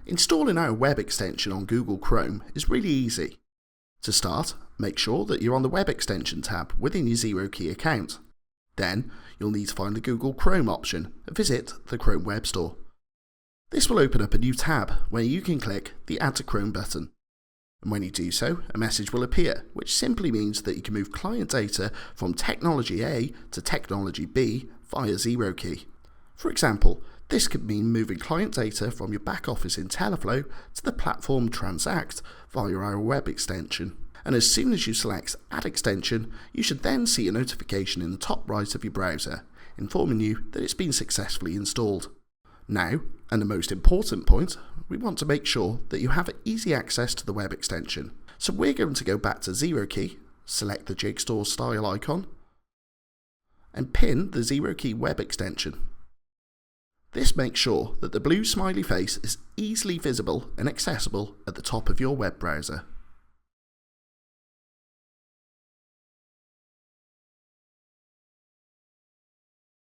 Installing our web extension on Google Chrome is really easy. To start, make sure that you're on the Web Extension tab within your ZeroKey account. Then, you'll need to find the Google Chrome option and visit the Chrome Web Store. This will open up a new tab where you can click the Add to Chrome button. And when you do so, a message will appear, which simply means that you can move client data from technology A to technology B via ZeroKey. For example, this could mean moving client data from your back office in Teleflow to the platform Transact via our web extension. And as soon as you select Add Extension, you should then see a notification in the top right of your browser, informing you that it's been successfully installed. Now, and the most important point, we want to make sure that you have easy access to the web extension. So we're going to go back to ZeroKey, select the Jigsaw style icon, and pin the ZeroKey web extension. This makes sure that the blue smiley face is easily visible and accessible at the top of your web browser.